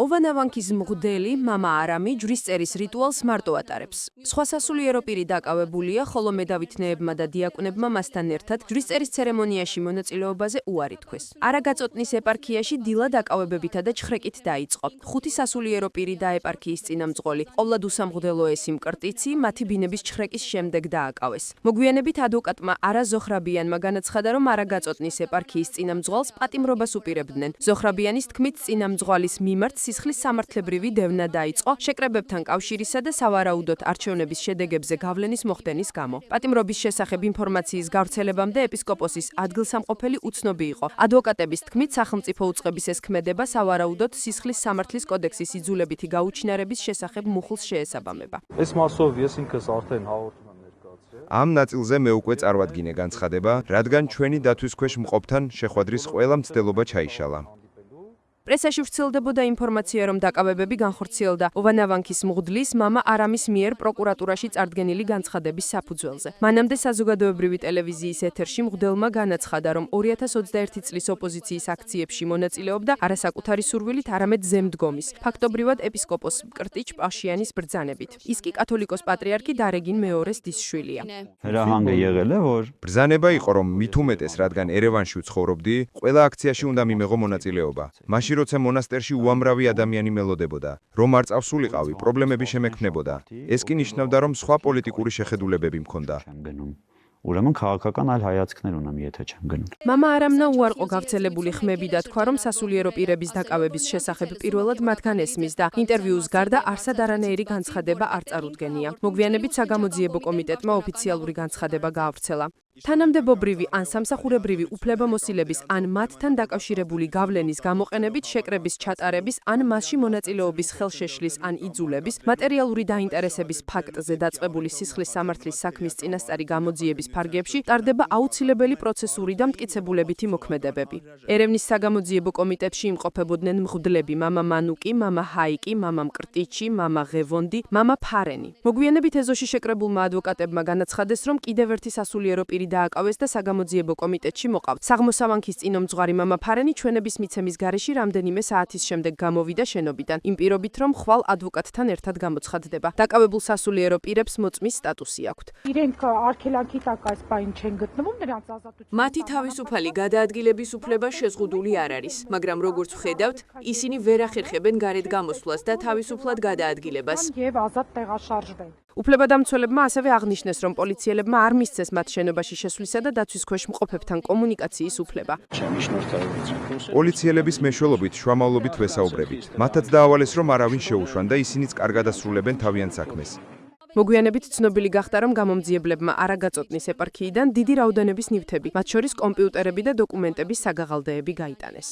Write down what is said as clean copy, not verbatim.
ოვანავანქის მღვდელი მამა არამი ჯვრის წერის რიტუალს მარტო ატარებს. სხვა სასულიერო პირი დაკავებულია, ხოლო მედავითნეებმა და დიაკვნებმა მასთან ერთად ჯვრის წერის ცერემონიაში მონაწილეობაზე უარი თქვეს. არაგაწოტნის ეპარქიაში დილა დაკავებებითა და ჩხრეკით დაიწყო. 5 სასულიერო პირი და ეპარქიის წინამძღოლი, ყოვლად უსამღვდელო ესი მკრტიცი, მათი ბინების ჩხრეკის შემდეგ დააკავეს. მოგვიანებით ადვოკატმა არა ზოხრაბიანმა განაცხადა, რომ არაგაწოტნის ეპარქიის წინამძღოლს პატიმრობას უპირებდნენ. ზოხრაბიანის თქმით, წინამძღოლის მიმართ სისხლის სამართლებრივი დევნა დაიწყო შეკრებებთან კავშირისა და სავარაუდოდ არჩევნების შედეგებზე გავლენის მოხდენის გამო. პატიმრობის შესახებ ინფორმაციის გავრცელებამდე ეპისკოპოსის ადგილსამყოფელი უცნობი იყო. ადვოკატების თქმით, სახელმწიფო უწყების ეს ქმედება სავარაუდოდ სისხლის სამართლის კოდექსის იძულებითი გაუჩინარების შესახებ მუხლს შეესაბამება. ამ ნაწილზე მე უკვე წარვადგინე განცხადება, რადგან ჩვენი დათვის ქვეშ მყოფთან შეხვედრის ყველა მცდელობა ჩაიშალა. პრესაში ვრცელდებოდა ინფორმაცია, რომ დაკავებები განხორციელდა ოვანავანქის მღვდლის მამა არამის მიერ პროკურატურაში წარდგენილი განცხადების საფუძველზე. მანამდე საზოგადოებრივი ტელევიზიის ეთერში მღვდელმა განაცხადა, რომ 2021 წლის ოპოზიციის აქციებში მონაწილეობდა არასაკუთარი სურვილით, არამედ ზემდგომის, ფაქტობრივად ეპისკოპოს მკრტიჩ პაშიანის ბრძანებით. ის კი კათოლიკოს პატრიარქი დარეგინ მეორეს დისშვილია. ბრძანება იყო, რომ მით უმეტეს, რადგან ერევანში ვცხოვრობდი, ყველა აქციაში უნდა მიმეღო მონაწილეობა. როცა მონასტერში უამრავი ადამიანი მელოდებოდა, რომ არ წავსულიყავი, პრობლემები შემექმნებოდა. ეს კი ნიშნავდა, რომ სხვა პოლიტიკური შეხედულებები მქონდა. ուրեմն քաղաքական այլ հայացքներ ունեմ, եթե չեմ գնում. მამა არამნა უარყო გავრცელებული ხმები და თქვა, რომ სასულიერო პირების დაკავების შესახებ პირველად მათგან ესმის და ინტერვიუს გარდა არსად არანაირი განცხადება არ წარუდგენია. მოგვიანებით საგამოძიებო კომიტეტმა ოფიციალური განცხადება გაავრცელა. თანამდებობრივი ან სამსახურებრივი უფლებამოსილების ან მათთან დაკავშირებული გავლენის გამოყენებით შეკრების ჩატარების ან მასში მონაწილეობის ხელშეშლის ან იძულების, მატერიალური დაინტერესების ფაქტზე დაწყებული სისხლის სამართლის საქმის წინასწარი გამოძიების ფარგლებში ტარდება აუცილებელი პროცესური და მტკიცებულებითი მოქმედებები. ერევნის საგამოძიებო კომიტეტში იმყოფებოდნენ მღვდლები მამა მანუკი, მამა ჰაიკი, მამა მკრტიჩი, მამა ღევონდი, მამა ფარენი. მოგვიანებით ეზოში შეკრებულმა ადვოკატებმა განაცხადეს, რომ კიდევ ერთი სასულიერო პირი დააკავეს და საგამოძიებო კომიტეტში მოყავთ. საღმოსავანქის წინამძღვარი მამა ფარენი ჩვენების მიცემის გარეშე რამდენიმე საათის შემდეგ გამოვიდა შენობიდან, იმ პირობით, რომ ხვალ ადვოკატთან ერთად გამოცხადდება. დაკავებულ სასულიერო პირებს მოწმის სტატუსი აქვთ. მათი თავისუფალი გადაადგილების უფლება შეზღუდული არ არის, მაგრამ როგორც ვხედავთ, ისინი ვერ ახერხებენ გარეთ გამოსვლას და თავისუფლად გადაადგილებას. უფლებადამცველებმა ასევე აღნიშნეს, რომ პოლიციელებმა არ მისცეს მათ შენობაში შესვლისა და დაცვის ქვეშ მყოფებთან კომუნიკაციის უფლება. პოლიციელების მეშვეობით შუამავლობით ვესაუბრებით. მათაც დაავალეს, რომ არავინ შეუშვან და ისინიც კარგად ასრულებენ თავიანთ საქმეს. მოგვიანებით ცნობილი გახდა, რომ გამომძიებლებმა არაგაწოტნის ეპარქიიდან დიდი რაოდენობის ნივთები, მათ შორის კომპიუტერები და დოკუმენტების საგაღალდეები გაიტანეს.